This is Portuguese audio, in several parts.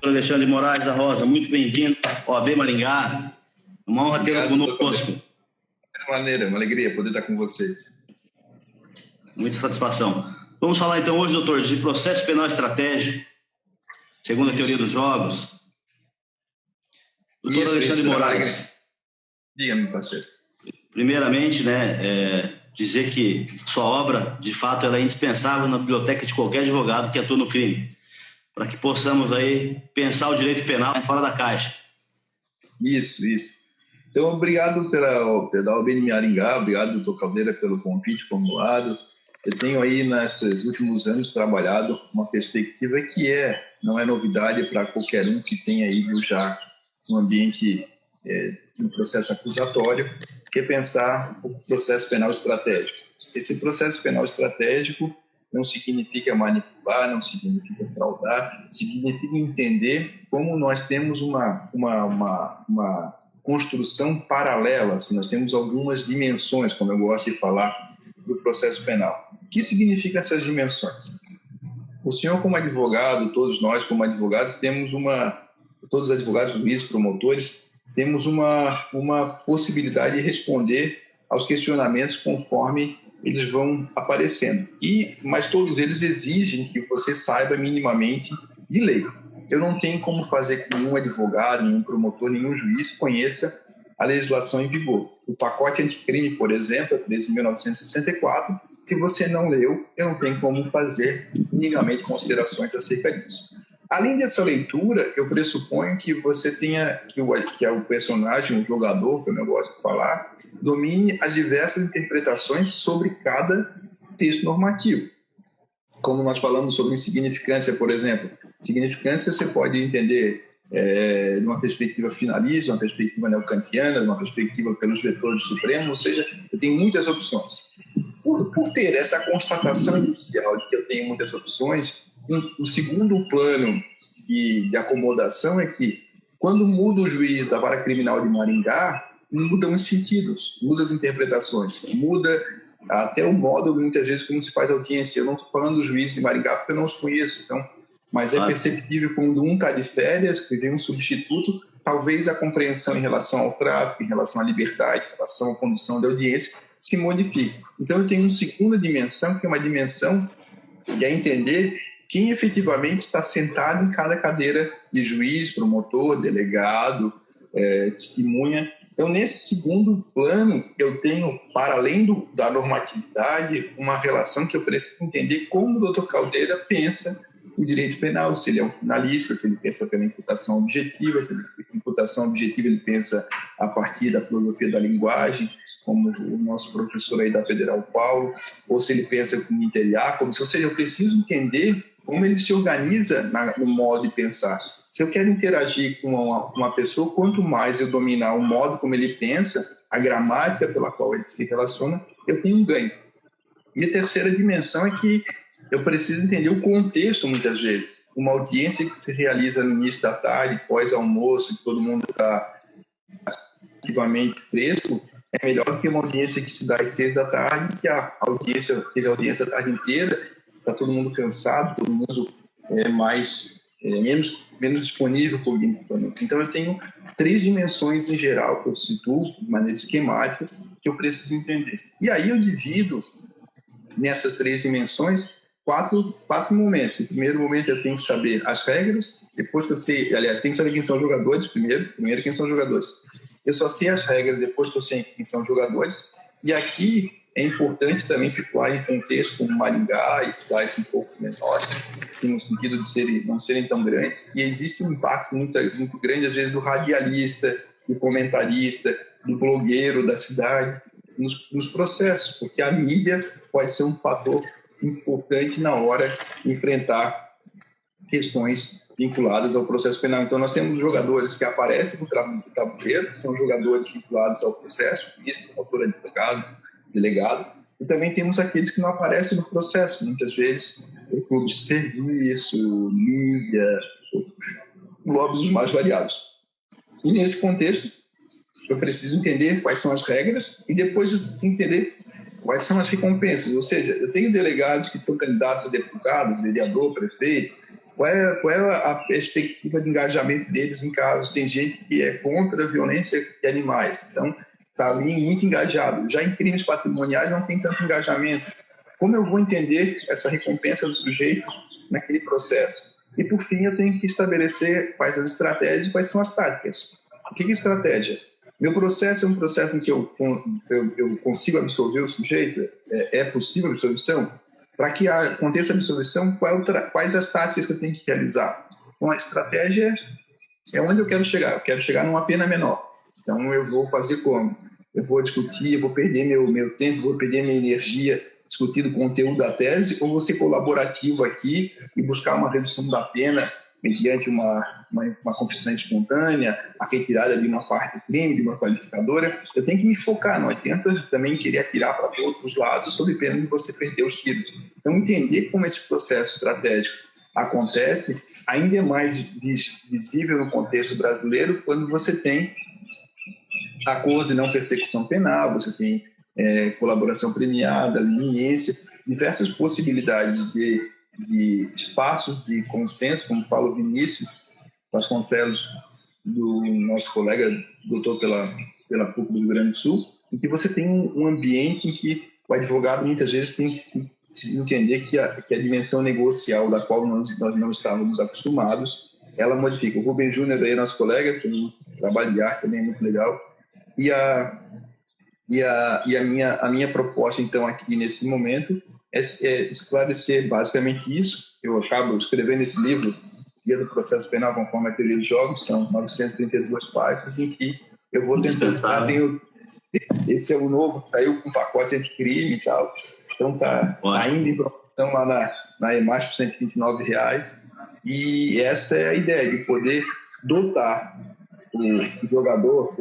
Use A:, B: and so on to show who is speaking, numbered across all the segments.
A: Alexandre Moraes da Rosa, muito bem-vindo ao OAB Maringá. Uma honra tê-lo conosco.
B: De maneira, uma alegria poder estar com vocês.
A: Muita satisfação. Vamos falar então hoje, doutor, de processo penal estratégico, segundo a teoria dos jogos. Doutor Alexandre Moraes.
B: Diga-me, parceiro.
A: Primeiramente, dizer que sua obra, de fato, ela é indispensável na biblioteca de qualquer advogado que atua no crime, para que possamos aí pensar o direito penal fora da caixa.
B: Isso. Então, obrigado pela OAB de Maringá, obrigado, doutor Caldeira, pelo convite formulado. Eu tenho aí, nesses últimos anos, trabalhado uma perspectiva que não é novidade para qualquer um que tenha ido já no ambiente do processo acusatório, que é pensar o processo penal estratégico. Esse processo penal estratégico não significa manipular, não significa fraudar, significa entender como nós temos uma construção paralela, assim, nós temos algumas dimensões, como eu gosto de falar, do processo penal. O que significam essas dimensões? O senhor, como advogado, todos nós, como advogados, todos os advogados, juízes, promotores, temos uma possibilidade de responder aos questionamentos conforme eles vão aparecendo. Mas todos eles exigem que você saiba minimamente de lei. Eu não tenho como fazer que nenhum advogado, nenhum promotor, nenhum juiz conheça a legislação em vigor. O pacote anticrime, por exemplo, é 13.964. Se você não leu, eu não tenho como fazer minimamente considerações acerca disso. Além dessa leitura, eu pressuponho que você tenha, que o personagem, o jogador, que eu não gosto de falar, domine as diversas interpretações sobre cada texto normativo. Como nós falamos sobre insignificância, por exemplo. Significância você pode entender de uma perspectiva finalista, uma perspectiva neocantiana, de uma perspectiva pelos vetores do Supremo, ou seja, eu tenho muitas opções. Por ter essa constatação inicial de que eu tenho muitas opções, o segundo plano de acomodação é que, quando muda o juiz da Vara Criminal de Maringá, mudam os sentidos, mudam as interpretações, muda até o modo, muitas vezes, como se faz audiência. Eu não estou falando do juiz de Maringá porque eu não os conheço, mas é perceptível quando um está de férias, que vem um substituto, talvez a compreensão em relação ao tráfico, em relação à liberdade, em relação à condução da audiência, se modifique. Então, eu tenho uma segunda dimensão, que é uma dimensão de entender quem efetivamente está sentado em cada cadeira de juiz, promotor, delegado, testemunha. Então, nesse segundo plano, eu tenho, para além da normatividade, uma relação que eu preciso entender como o doutor Caldeira pensa o direito penal, se ele é um finalista, se ele pensa pela imputação objetiva, se ele imputação objetiva ele pensa a partir da filosofia da linguagem, como o nosso professor aí da Federal Paulo, ou se ele pensa com inter Jacobs, ou seja, eu preciso entender como ele se organiza no modo de pensar. Se eu quero interagir com uma pessoa, quanto mais eu dominar o modo como ele pensa, a gramática pela qual ele se relaciona, eu tenho um ganho. E a terceira dimensão é que eu preciso entender o contexto, muitas vezes. Uma audiência que se realiza no início da tarde, pós-almoço, que todo mundo está ativamente fresco, é melhor do que uma audiência que se dá às 6 da tarde, que a audiência teve audiência a tarde inteira, está todo mundo cansado, todo mundo menos disponível cognitivamente. Então, eu tenho 3 dimensões em geral que eu situo de maneira esquemática que eu preciso entender. E aí eu divido nessas 3 dimensões quatro momentos. No primeiro momento eu tenho que saber as regras, depois que eu sei, aliás, tenho que saber quem são os jogadores primeiro quem são os jogadores. Eu só sei as regras depois que eu sei quem são os jogadores. E aqui é importante também situar em contexto como Maringá e cidades um pouco menores, no sentido de não serem tão grandes, e existe um impacto muito grande, às vezes, do radialista, do comentarista, do blogueiro da cidade, nos processos, porque a mídia pode ser um fator importante na hora de enfrentar questões vinculadas ao processo penal. Então, nós temos jogadores que aparecem no tabuleiro, que são jogadores vinculados ao processo, promotor, advogado, delegado, e também temos aqueles que não aparecem no processo, muitas vezes clubes de serviço, mídia, lobbies mais variados. E nesse contexto, eu preciso entender quais são as regras e depois entender quais são as recompensas. Ou seja, eu tenho delegados que são candidatos a deputado, vereador, prefeito, qual é a perspectiva de engajamento deles em casos. Tem gente que é contra a violência de animais, então está ali muito engajado. Já em crimes patrimoniais não tem tanto engajamento. Como eu vou entender essa recompensa do sujeito naquele processo? E, por fim, eu tenho que estabelecer quais as estratégias e quais são as táticas. O que é estratégia? Meu processo é um processo em que eu consigo absolver o sujeito? É possível a absolvição? Para que aconteça a absolvição, quais as táticas que eu tenho que realizar? Então, a estratégia é onde eu quero chegar. Eu quero chegar numa pena menor. Então, eu vou fazer como? Eu vou discutir, eu vou perder meu tempo, vou perder minha energia discutindo o conteúdo da tese, ou vou ser colaborativo aqui e buscar uma redução da pena mediante uma confissão espontânea, a retirada de uma parte do crime, de uma qualificadora. Eu tenho que me focar, não adianta também querer atirar para todos os lados sob pena de você perder os tiros. Então, entender como esse processo estratégico acontece ainda é mais visível no contexto brasileiro quando você tem acordo de não persecução penal, você tem colaboração premiada, leniência, diversas possibilidades de espaços de consenso, como fala o Vinícius Vasconcelos, do nosso colega doutor pela PUC do Rio Grande do Sul, em que você tem um ambiente em que o advogado muitas vezes tem que se entender que a dimensão negocial da qual nós não estávamos acostumados, ela modifica. O Rubem Júnior aí, nosso colega, que tem um trabalho de arte também muito legal, e a minha proposta, então, aqui nesse momento é esclarecer basicamente isso. Eu acabo escrevendo esse livro, Guia do Processo Penal conforme a Teoria dos Jogos, são 932 páginas, em que eu vou tentando... Esse é o novo, saiu com um pacote anticrime e tal, então está ainda em promoção lá na EMAS por R$129, e essa é a ideia, de poder dotar o jogador,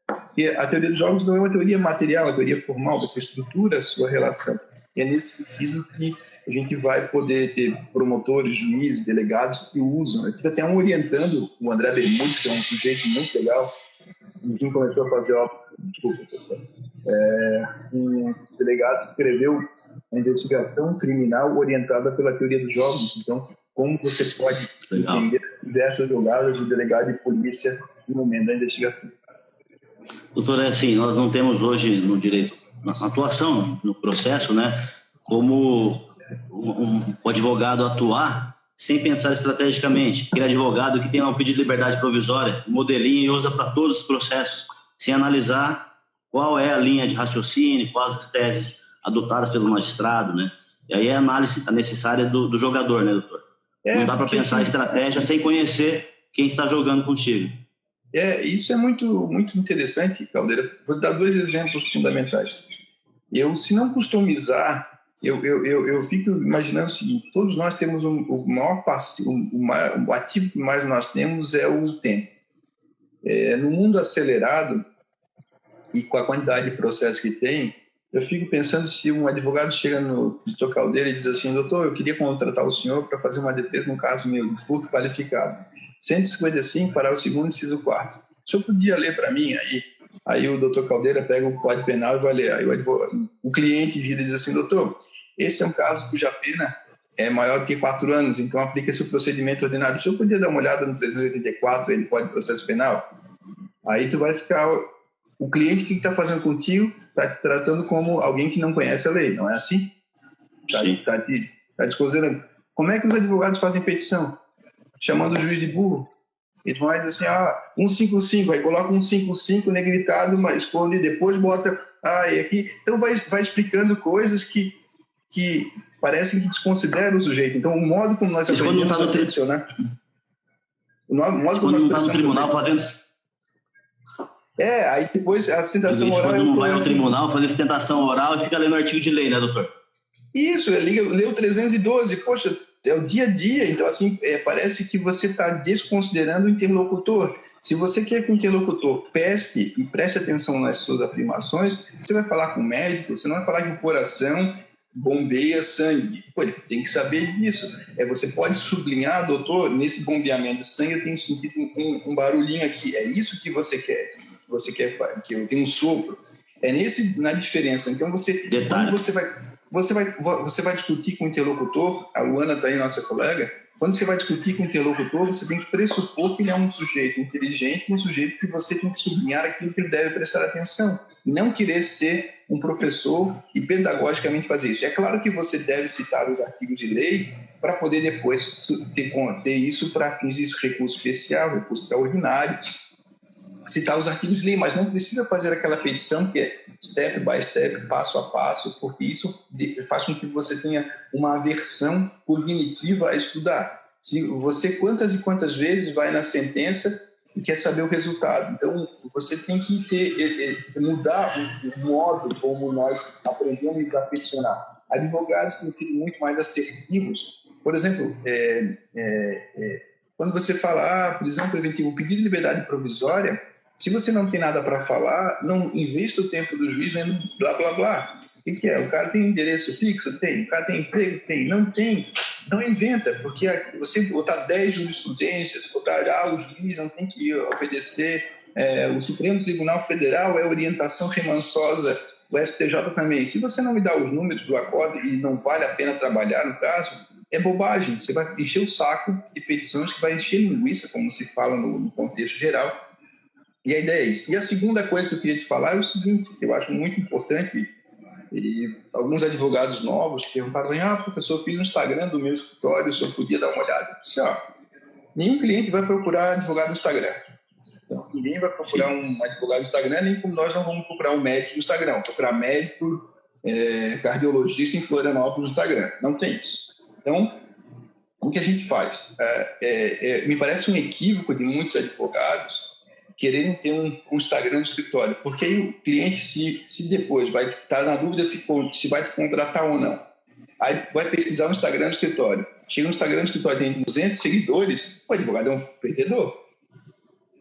B: porque a teoria dos jogos não é uma teoria material, é uma teoria formal, você estrutura a sua relação. E é nesse sentido que a gente vai poder ter promotores, juízes, delegados que usam. Aqui até orientando o André Bermudes, que é um sujeito muito legal, e começou a fazer um delegado escreveu a investigação criminal orientada pela teoria dos jogos. Então, como você pode entender diversas jogadas do delegado de polícia no momento da investigação.
A: Doutor, assim, nós não temos hoje no direito, na atuação, no processo, né, como o advogado atuar sem pensar estrategicamente. Aquele advogado que tem um pedido de liberdade provisória, um modelinho, e usa para todos os processos, sem analisar qual é a linha de raciocínio, quais as teses adotadas pelo magistrado, né? E aí é a análise necessária do jogador, né, doutor? Não dá para pensar estratégia sem conhecer quem está jogando contigo.
B: Isso é muito, muito interessante, Caldeira. Vou dar 2 exemplos fundamentais. Se não customizar, eu fico imaginando o seguinte: todos nós temos o maior passivo, o ativo que mais nós temos é o tempo. No mundo acelerado e com a quantidade de processos que tem, eu fico pensando se um advogado chega no doutor Caldeira e diz assim: doutor, eu queria contratar o senhor para fazer uma defesa num caso meu de furto qualificado. 155, parágrafo 2º, inciso 4º. O senhor podia ler para mim aí? Aí o doutor Caldeira pega o Código Penal e vai ler. Aí o cliente vira e diz assim: doutor, esse é um caso cuja pena é maior do que 4 anos, então aplica-se o procedimento ordinário. O senhor podia dar uma olhada no 384, ele pode processo penal? Aí tu vai ficar... O cliente que está fazendo contigo está te tratando como alguém que não conhece a lei, não é assim? Está te considerando. Como é que os advogados fazem petição? Chamando o juiz de burro. Eles vão lá e dizem assim: 155, aí coloca 155 negritado, mas esconde, depois bota e aqui. Então vai explicando coisas que parecem que desconsideram o sujeito. Então, o modo como nós aprendemos a pressionar... O modo como nós
A: não está no tribunal fazendo...
B: aí depois a sustentação oral...
A: Quando não vai ao tribunal fazer sustentação oral e fica lendo artigo de lei, né, doutor?
B: Isso, lê o 312, poxa, é o dia a dia, então assim, parece que você está desconsiderando o interlocutor. Se você quer que o interlocutor pesque e preste atenção nas suas afirmações, você vai falar com o médico, você não vai falar que o coração bombeia sangue. Pô, ele tem que saber disso. Você pode sublinhar: doutor, nesse bombeamento de sangue eu tenho sentido um barulhinho aqui. É isso que você quer? Você quer que eu tenha um sopro? Na diferença. Então quando você vai discutir com o interlocutor, a Luana está aí, nossa colega, quando você vai discutir com o interlocutor, você tem que pressupor que ele é um sujeito inteligente, um sujeito que você tem que sublinhar aquilo que ele deve prestar atenção, e não querer ser um professor e pedagogicamente fazer isso. É claro que você deve citar os artigos de lei para poder depois ter isso para fins de recurso especial, recurso extraordinário, citar os artigos de lei, mas não precisa fazer aquela petição que é step by step, passo a passo, porque isso faz com que você tenha uma aversão cognitiva a estudar. Se você quantas e quantas vezes vai na sentença e quer saber o resultado. Então, você tem que mudar o modo como nós aprendemos a peticionar. Advogados têm sido muito mais assertivos. Por exemplo, quando você fala prisão preventiva, o pedido de liberdade provisória, se você não tem nada para falar, não investa o tempo do juiz lendo blá, blá, blá. O que é? O cara tem endereço fixo? Tem. O cara tem emprego? Tem. Não tem. Não inventa, porque você botar 10 jurisprudências, botar o juiz não tem que obedecer, o Supremo Tribunal Federal é orientação remansosa, o STJ também. Se você não me dá os números do acordo e não vale a pena trabalhar no caso, é bobagem. Você vai encher o saco de petições que vai encher linguiça, como se fala no contexto geral. E a ideia é isso. E a segunda coisa que eu queria te falar é o seguinte, que eu acho muito importante, e alguns advogados novos perguntaram, professor, eu fiz um Instagram do meu escritório, o senhor podia dar uma olhada? Eu disse, nenhum cliente vai procurar advogado no Instagram. Então, ninguém vai procurar um advogado no Instagram, nem como nós não vamos procurar um médico no Instagram, procurar médico, cardiologista em Florianópolis no Instagram. Não tem isso. Então, o que a gente faz? Me parece um equívoco de muitos advogados quererem ter um Instagram no escritório, porque aí o cliente, se depois vai estar na dúvida se vai te contratar ou não, aí vai pesquisar o Instagram do escritório. Chega no Instagram do escritório, tem 200 seguidores, o advogado é um perdedor.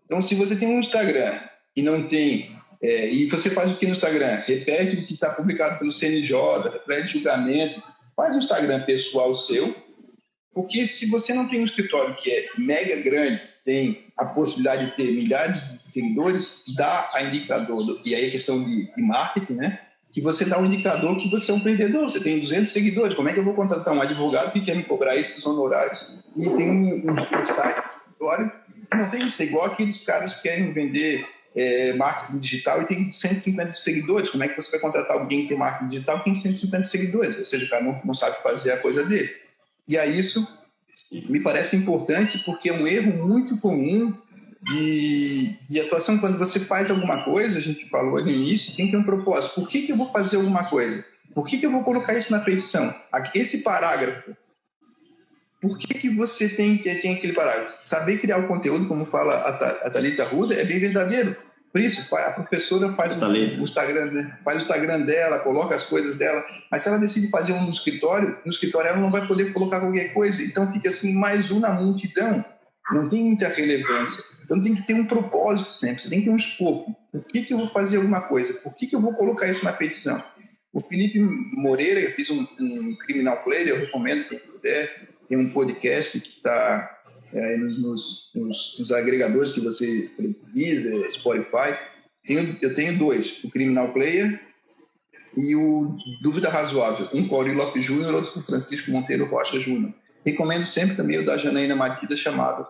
B: Então, se você tem um Instagram e não tem, e você faz o que no Instagram? Repete o que está publicado pelo CNJ, repete julgamento, faz um Instagram pessoal seu, porque se você não tem um escritório que é mega grande, tem a possibilidade de ter milhares de seguidores, dá a indicador, e aí a questão de marketing, né? Que você dá um indicador que você é um perdedor, você tem 200 seguidores, como é que eu vou contratar um advogado que quer me cobrar esses honorários e tem um site, um escritório, não tem isso, é igual aqueles caras que querem vender marketing digital e tem 150 seguidores, como é que você vai contratar alguém que tem marketing digital que tem 150 seguidores, ou seja, o cara não sabe fazer a coisa dele. E a isso me parece importante porque é um erro muito comum de atuação. Quando você faz alguma coisa, a gente falou no início, tem que ter um propósito. Por que eu vou fazer alguma coisa? Por que eu vou colocar isso na petição? Esse parágrafo. Por que você tem aquele parágrafo? Saber criar o conteúdo, como fala a Thalita Arruda, é bem verdadeiro. Por isso, a professora faz o Instagram dela, coloca as coisas dela, mas se ela decide fazer um no escritório ela não vai poder colocar qualquer coisa. Então fica assim, mais um na multidão. Não tem muita relevância. Então tem que ter um propósito sempre, você tem que ter um escopo. Por que eu vou fazer alguma coisa? Por que eu vou colocar isso na petição? O Felipe Moreira, eu fiz um Criminal Player, eu recomendo quem puder, tem um podcast que está nos agregadores que você utiliza, Spotify. Eu tenho 2, o Criminal Player e o Dúvida Razoável, um com o Auri Lopes Júnior, outro com o Francisco Monteiro Rocha Júnior. Recomendo sempre também o da Janaína Matida, chamado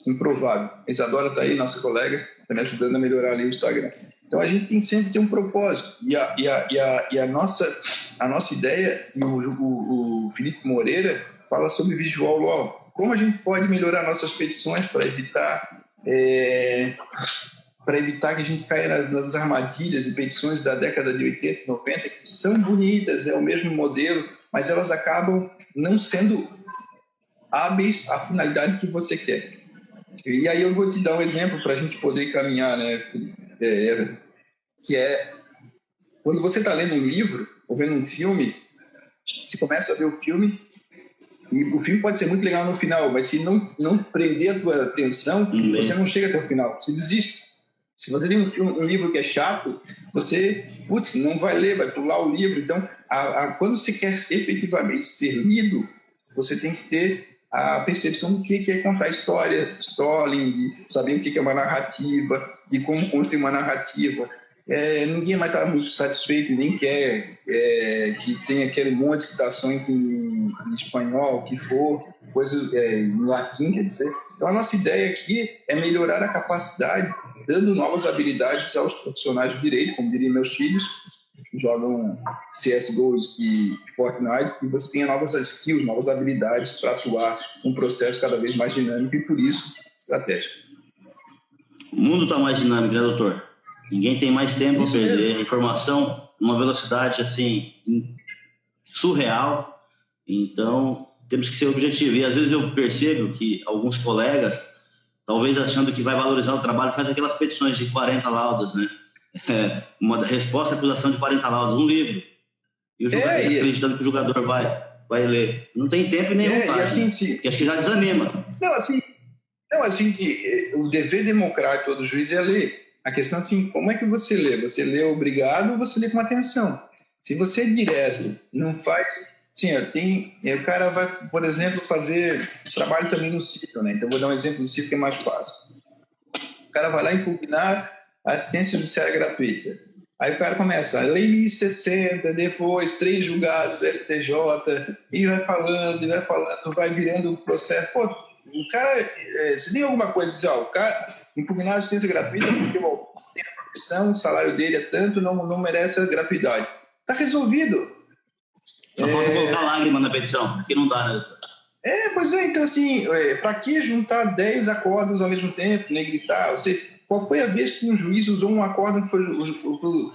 B: Improvável. A Isadora está aí, nossa colega, está me ajudando a melhorar ali o Instagram. Então a gente tem sempre que ter um propósito. E a nossa ideia, e o Felipe Moreira fala sobre visual law. Como a gente pode melhorar nossas petições para evitar que a gente caia nas armadilhas de petições da década de 80 e 90, que são bonitas, é o mesmo modelo, mas elas acabam não sendo hábeis à finalidade que você quer. E aí eu vou te dar um exemplo para a gente poder caminhar, né, que é quando você está lendo um livro ou vendo um filme, você começa a ver o filme e o filme pode ser muito legal no final, mas se não prender a tua atenção, você não chega até o final, você desiste. Se você tem um livro que é chato, você, não vai ler, vai pular o livro. Então, quando você quer efetivamente ser lido, você tem que ter a percepção do que é contar história, storytelling, de saber o que é uma narrativa, de como construir uma narrativa. Ninguém vai estar muito satisfeito, nem quer que tenha aquele monte de citações em em espanhol, o que for, coisa em latim, quer dizer. Então, a nossa ideia aqui é melhorar a capacidade, dando novas habilidades aos profissionais do direito, como diriam meus filhos, que jogam CSGO e Fortnite, que você tenha novas skills, novas habilidades para atuar num processo cada vez mais dinâmico e, por isso, estratégico.
A: O mundo está mais dinâmico, né, doutor? Ninguém tem mais tempo para perder. A informação, uma velocidade assim surreal. Então, temos que ser objetivo. E às vezes eu percebo que alguns colegas, talvez achando que vai valorizar o trabalho, faz aquelas petições de 40 laudas, né? Uma resposta à acusação de 40 laudas, um livro. E o jogador acreditando que o jogador vai ler. Não tem tempo e nem vontade.
B: Assim, sim.
A: Porque acho que já desanima.
B: Não, assim que o dever democrático do juiz é ler. A questão é assim, como é que você lê? Você lê obrigado ou você lê com atenção? Se você é direto, não faz... Sim, o cara vai, por exemplo, fazer trabalho também no CIF, né? Então, vou dar um exemplo do CIF que é mais fácil. O cara vai lá impugnar a assistência judiciária gratuita. Aí o cara começa, a lei 1060, depois 3 julgados do STJ, e vai falando, vai virando o processo. Pô, o cara, se tem alguma coisa, dizer, o cara impugnar a assistência gratuita porque tem a profissão, o salário dele é tanto, não merece a gratuidade. Está resolvido.
A: Só falta colocar lágrima na petição, porque não dá, né, doutor?
B: Pois é, então assim, para que juntar 10 acordos ao mesmo tempo, nem gritar? Qual foi a vez que um juiz usou um acórdão que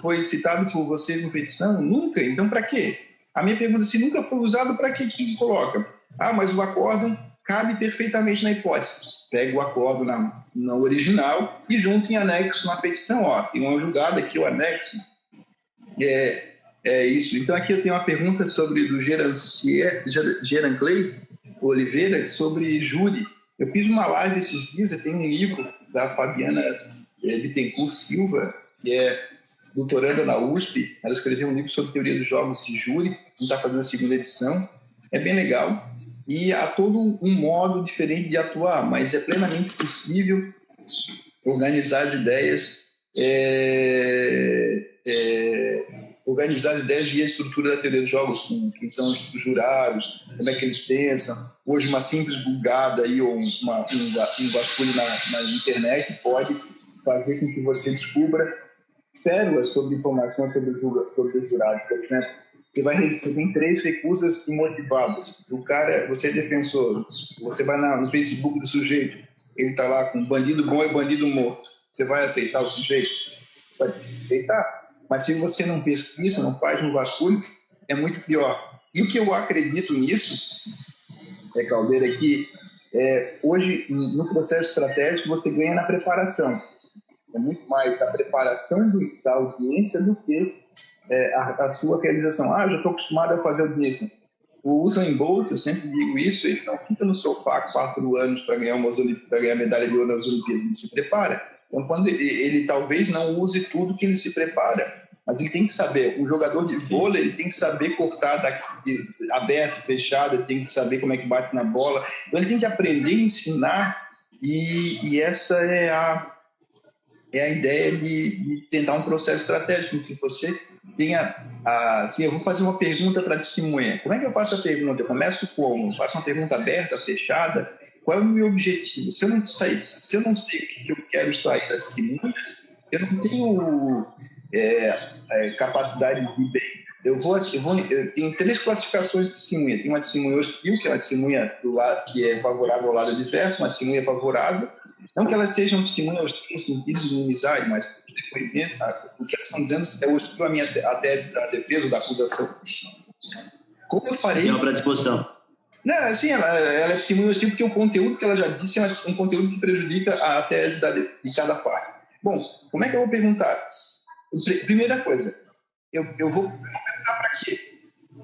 B: foi citado por vocês na petição? Nunca. Então, para quê? A minha pergunta é, se nunca foi usado, para que coloca? Mas o acórdão cabe perfeitamente na hipótese. Pega o acórdão na original e junta em anexo na petição. Tem uma julgada aqui, o anexo. É isso. Então, aqui eu tenho uma pergunta sobre do Geran Clay Oliveira sobre júri. Eu fiz uma live esses dias, eu tenho um livro da Fabiana Bittencourt Silva, que é doutoranda na USP. Ela escreveu um livro sobre teoria dos jogos de júri, que está fazendo a 2ª edição. É bem legal. E há todo um modo diferente de atuar, mas é plenamente possível organizar as ideias via a estrutura da teoria dos jogos, com quem são os jurados, como é que eles pensam. Hoje, uma simples bugada aí, ou um vasculho na internet pode fazer com que você descubra pérolas sobre informações sobre os jurados. Por exemplo, você tem 3 recusas imotivadas. O cara, você é defensor, você vai no Facebook do sujeito, ele está lá com bandido bom e bandido morto. Você vai aceitar o sujeito? Pode aceitar. Mas se você não pesquisa, não faz um vasculho, é muito pior. E o que eu acredito nisso, Caldeira, é que hoje, no processo estratégico, você ganha na preparação. É muito mais a preparação da audiência do que a sua realização. Eu já estou acostumado a fazer audiência. O Usain Bolt, eu sempre digo isso, ele não fica no sofá 4 anos para ganhar medalha de ouro nas Olimpíadas, ele se prepara. Então, quando ele talvez não use tudo que ele se prepara, mas ele tem que saber, o jogador de vôlei, ele tem que saber cortar daqui, aberto, fechado, ele tem que saber como é que bate na bola, então ele tem que aprender a ensinar, e essa é a ideia de tentar um processo estratégico, que você tenha, assim, eu vou fazer uma pergunta para a testemunha. Como é que eu faço a pergunta? Eu começo como? Eu faço uma pergunta aberta, fechada? Qual é o meu objetivo? Se eu não sei o que eu quero extrair da testemunha, eu não tenho capacidade de bem. Eu tenho 3 classificações de testemunha. Tem uma testemunha hostil, que é uma testemunha que é favorável ao lado adverso, uma testemunha favorável. Não que elas sejam testemunhas hostil no sentido de inimizade, mas o que elas estão dizendo é hostil à tese da defesa ou da acusação. Como eu farei...
A: Tem uma predisposição.
B: Não, assim, ela é testemunha hostil porque o conteúdo que ela já disse é um conteúdo que prejudica a tese de cada parte. Bom, como é que eu vou perguntar? Primeira coisa, eu vou perguntar para quê?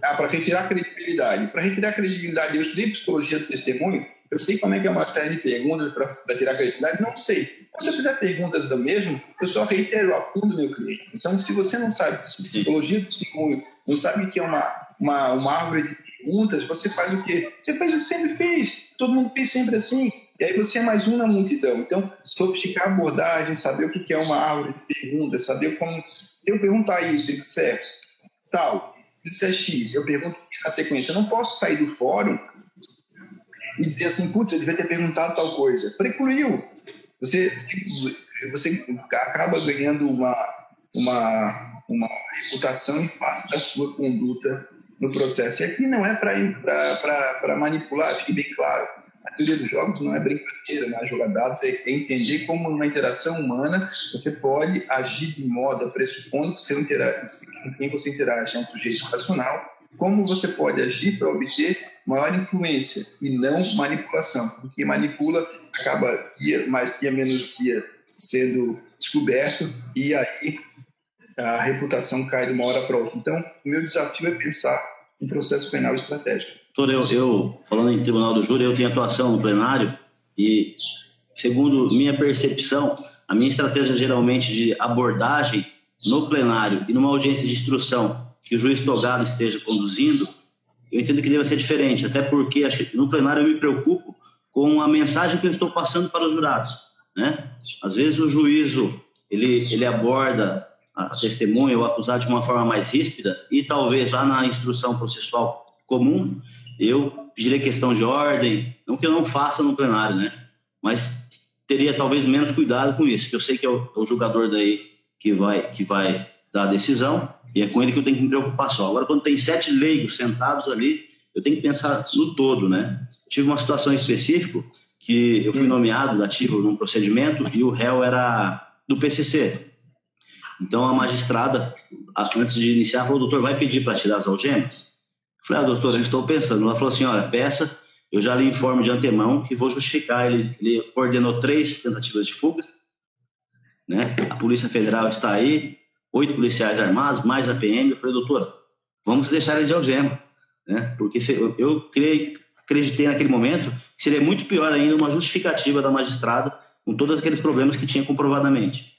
B: Para retirar a credibilidade. Para retirar a credibilidade, eu estudei psicologia do testemunho, eu sei como é que é uma série de perguntas para tirar a credibilidade? Não sei. Se eu fizer perguntas do mesmo, eu só reitero a fundo meu cliente. Então, se você não sabe psicologia do testemunho, não sabe o que é uma árvore de perguntas, você faz o quê? Você faz o que sempre fez. Todo mundo fez sempre assim. E aí você é mais um na multidão. Então, sofisticar a abordagem, saber o que é uma árvore de perguntas, saber como... Eu perguntar isso, ele disser tal, isso é X. Eu pergunto na sequência. Eu não posso sair do fórum e dizer assim, putz, eu devia ter perguntado tal coisa. Precluiu. Você acaba ganhando uma reputação em face da sua conduta no processo. E aqui não é para manipular, fique bem claro. A teoria dos jogos não é brincadeira, não é jogar dados, é entender como numa interação humana você pode agir de modo, pressupondo que com quem você interage é um sujeito racional, como você pode agir para obter maior influência e não manipulação. Porque manipula acaba mais dia menos dia sendo descoberto e aí a reputação cai de uma hora para outra. Então, o meu desafio é pensar um processo penal estratégico.
A: Doutor, eu falando em tribunal do júri, eu tenho atuação no plenário e, segundo minha percepção, a minha estratégia geralmente de abordagem no plenário e numa audiência de instrução que o juiz togado esteja conduzindo, eu entendo que deve ser diferente, até porque acho que no plenário eu me preocupo com a mensagem que eu estou passando para os jurados, né? Às vezes o juízo ele aborda a testemunha ou acusado de uma forma mais ríspida e talvez lá na instrução processual comum eu pedirei questão de ordem, não que eu não faça no plenário, né? Mas teria talvez menos cuidado com isso, que eu sei que é o julgador daí que vai dar a decisão e é com ele que eu tenho que me preocupar só. Agora, quando tem 7 leigos sentados ali, eu tenho que pensar no todo, né? Tive uma situação específica que eu fui nomeado dativo num procedimento e o réu era do PCC. Então, a magistrada, antes de iniciar, falou, doutor, vai pedir para tirar as algemas? Eu falei, doutor, eu estou pensando. Ela falou assim, olha, peça, eu já lhe informo de antemão que vou justificar. Ele ordenou 3 tentativas de fuga, né? A Polícia Federal está aí, 8 policiais armados, mais a PM. Eu falei, doutora, vamos deixar ele de algema, né? Porque eu acreditei naquele momento que seria muito pior ainda uma justificativa da magistrada com todos aqueles problemas que tinha comprovadamente.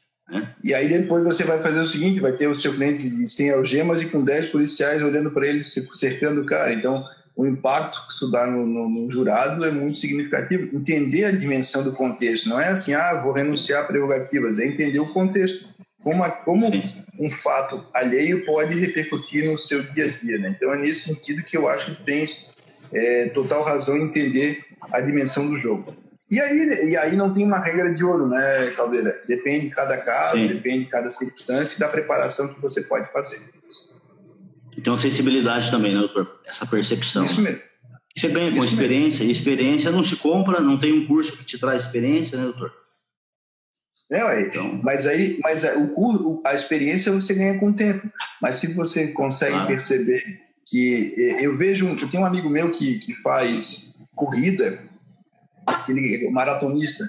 B: E aí depois você vai fazer o seguinte, vai ter o seu cliente sem algemas e com 10 policiais olhando para ele, cercando o cara. Então, o impacto que isso dá no jurado é muito significativo. Entender a dimensão do contexto, não é assim, vou renunciar a prerrogativas, é entender o contexto. Como um fato alheio pode repercutir no seu dia a dia, né? Então, é nesse sentido que eu acho que tens total razão em entender a dimensão do jogo. E aí não tem uma regra de ouro, né, Caldeira? Depende de cada caso, Sim. Depende de cada circunstância e da preparação que você pode fazer.
A: Então, sensibilidade também, né, doutor? Essa percepção.
B: Isso mesmo.
A: Você ganha com experiência, e experiência não se compra, não tem um curso que te traz experiência, né, doutor?
B: Então... Mas a experiência você ganha com o tempo. Mas se você consegue perceber que... Eu tenho um amigo meu que faz corrida, ele é maratonista,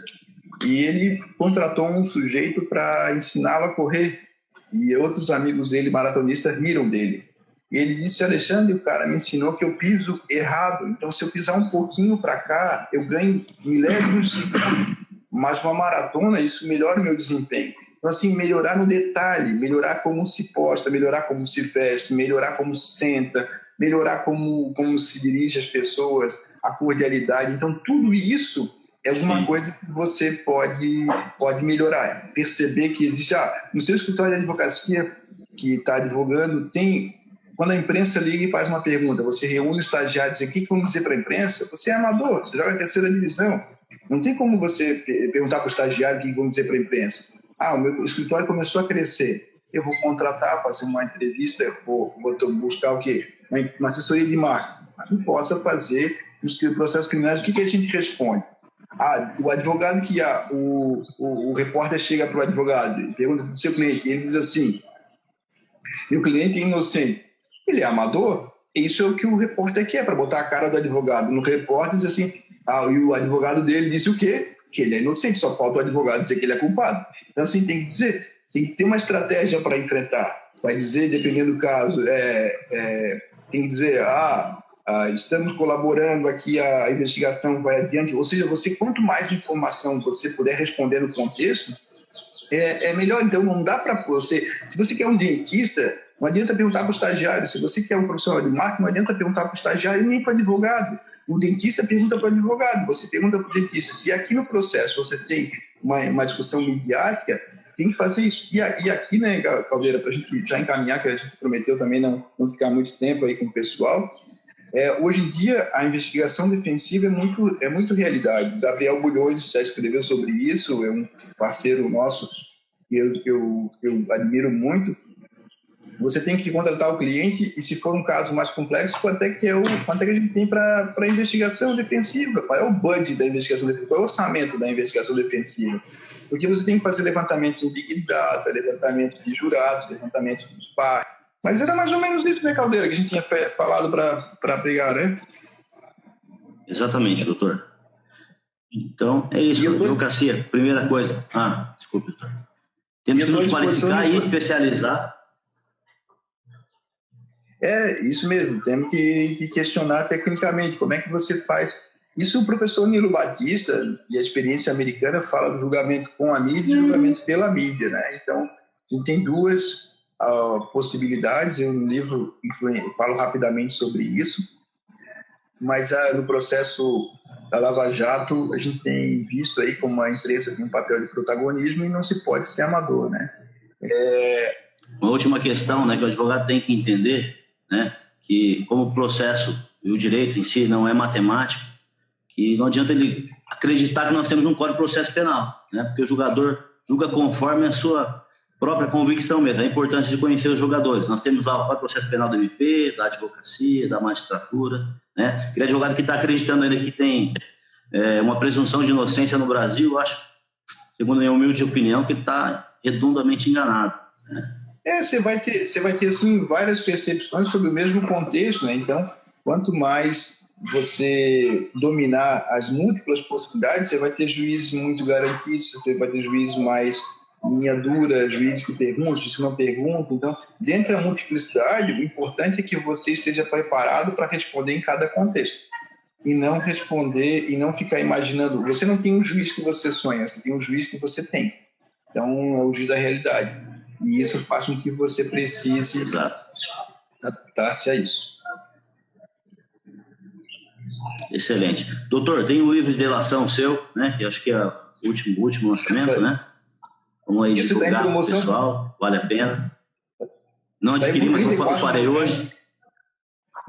B: e ele contratou um sujeito para ensiná-lo a correr, e outros amigos dele, maratonistas, riram dele. E ele disse, Alexandre, o cara me ensinou que eu piso errado, então se eu pisar um pouquinho para cá, eu ganho milésimos de segundo, mas uma maratona, isso melhora o meu desempenho. Então, assim, melhorar no detalhe, melhorar como se posta, melhorar como se veste, melhorar como senta, melhorar como se dirige às pessoas, a cordialidade. Então, tudo isso é alguma coisa que você pode melhorar. Perceber que existe... no seu escritório de advocacia que está advogando, quando a imprensa liga e faz uma pergunta, você reúne os estagiários aqui, o que vamos dizer para a imprensa? Você é amador, você joga a 3ª divisão. Não tem como você perguntar para o estagiário o que vamos dizer para a imprensa. O meu escritório começou a crescer. Eu vou contratar, fazer uma entrevista, vou buscar o quê? Uma assessoria de marketing. Que possa fazer os processos criminais. O que a gente responde? O advogado o repórter chega para o advogado e pergunta para o seu cliente, e ele diz assim, meu cliente é inocente. Ele é amador? Isso é o que o repórter quer, para botar a cara do advogado no repórter e dizer assim, e o advogado dele disse o quê? Que ele é inocente, só falta o advogado dizer que ele é culpado. Então, assim, tem que ter uma estratégia para enfrentar. Vai dizer, dependendo do caso, tem que dizer, estamos colaborando aqui, a investigação vai adiante. Ou seja, quanto mais informação você puder responder no contexto, é melhor. Então, não dá para você... Se você quer um dentista, não adianta perguntar para o estagiário. Se você quer um profissional de marketing, não adianta perguntar para o estagiário nem para o advogado. O dentista pergunta para o advogado, você pergunta para o dentista. Se aqui no processo você tem uma discussão midiática, tem que fazer isso. E aqui, né, Caldeira, para a gente já encaminhar, que a gente prometeu também não ficar muito tempo aí com o pessoal, hoje em dia a investigação defensiva é muito realidade. Gabriel Bulhões já escreveu sobre isso, é um parceiro nosso que eu admiro muito. Você tem que contratar o cliente e, se for um caso mais complexo, quanto é que a gente tem para a investigação defensiva? Qual é o budget da investigação defensiva? Qual é o orçamento da investigação defensiva? Porque você tem que fazer levantamentos em Big Data, levantamento de jurados, levantamento de par. Mas era mais ou menos isso, né, Caldeira, que a gente tinha falado para pegar, né?
A: Exatamente, doutor. Então, é isso. Advocacia, primeira coisa. Desculpe, doutor. Temos que nos qualificar e especializar.
B: Isso mesmo, temos que questionar tecnicamente como é que você faz. Isso o professor Nilo Batista e a experiência americana fala do julgamento com a mídia e julgamento pela mídia, né? Então, a gente tem duas possibilidades. Eu no livro falo rapidamente sobre isso, mas no processo da Lava Jato a gente tem visto aí como a imprensa tem um papel de protagonismo e não se pode ser amador, né?
A: Uma última questão, né, que o advogado tem que entender, né, que como o processo e o direito em si não é matemático, que não adianta ele acreditar que nós temos um código de processo penal, né, porque o julgador julga conforme a sua própria convicção mesmo. É importante de conhecer os jogadores. Nós temos lá o código de processo penal do MP, da advocacia, da magistratura, né, aquele advogado que está acreditando ainda que tem uma presunção de inocência no Brasil, eu acho, segundo a minha humilde opinião, que está redondamente enganado, né?
B: Você vai ter assim, várias percepções sobre o mesmo contexto, né? Então, quanto mais você dominar as múltiplas possibilidades, você vai ter juízes muito garantistas, você vai ter juízes mais linha dura, juízes que perguntam, juízes que não perguntam. Então, dentro da multiplicidade, o importante é que você esteja preparado para responder em cada contexto. E não responder, e não ficar imaginando. Você não tem um juiz que você sonha, você tem um juiz que você tem. Então, é o juiz da realidade. E isso faz com que você precise adaptar-se a isso.
A: Excelente. Doutor, tem um livro de delação seu, né? Que acho que é o último lançamento, né? Vamos aí divulgar para o pessoal, vale a pena. Não adquiri, mas eu farei hoje.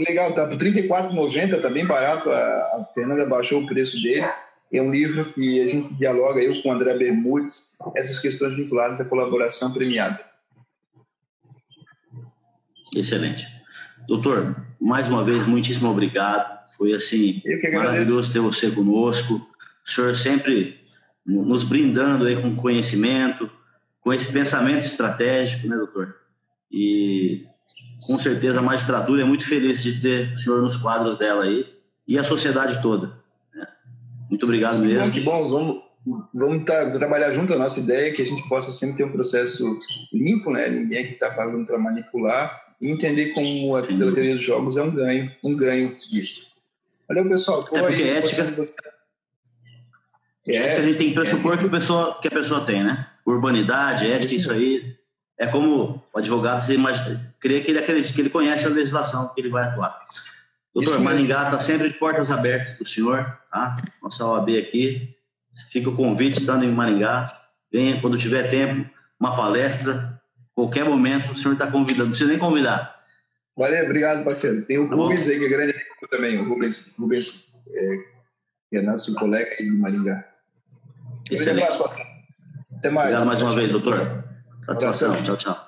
B: Legal, tá por R$ 34,90, tá bem barato. A Fernanda baixou o preço dele. É um livro que a gente dialoga, eu com o André Bermudes, essas questões vinculadas à colaboração premiada.
A: Excelente. Doutor, mais uma vez, muitíssimo obrigado. Foi, assim, maravilhoso ter você conosco. O senhor sempre nos brindando aí com conhecimento, com esse pensamento estratégico, né, doutor? E, com certeza, a magistratura é muito feliz de ter o senhor nos quadros dela aí e a sociedade toda. Muito obrigado mesmo.
B: Que bom, vamos trabalhar junto. A nossa ideia é que a gente possa sempre ter um processo limpo, né? Ninguém que está falando para manipular, e entender como pela teoria dos jogos é um ganho disso. Valeu, pessoal.
A: Até porque ética a gente tem que pressupor que a pessoa tem, né? Urbanidade, ética, isso aí é como o advogado você crê que ele acredita, que ele conhece a legislação que ele vai atuar. Doutor, Maringá está sempre de portas abertas para o senhor, tá? Nossa OAB aqui. Fica o convite, estando em Maringá. Venha quando tiver tempo, uma palestra. Qualquer momento, o senhor está convidando. Não precisa nem convidar.
B: Valeu, obrigado, parceiro. Tem o Rubens aí, que é grande amigo também. O Rubens que é nosso colega aí de Maringá.
A: Excelente.
B: Até mais.
A: Obrigado mais uma vez, doutor. Satisfação. Tchau, tchau.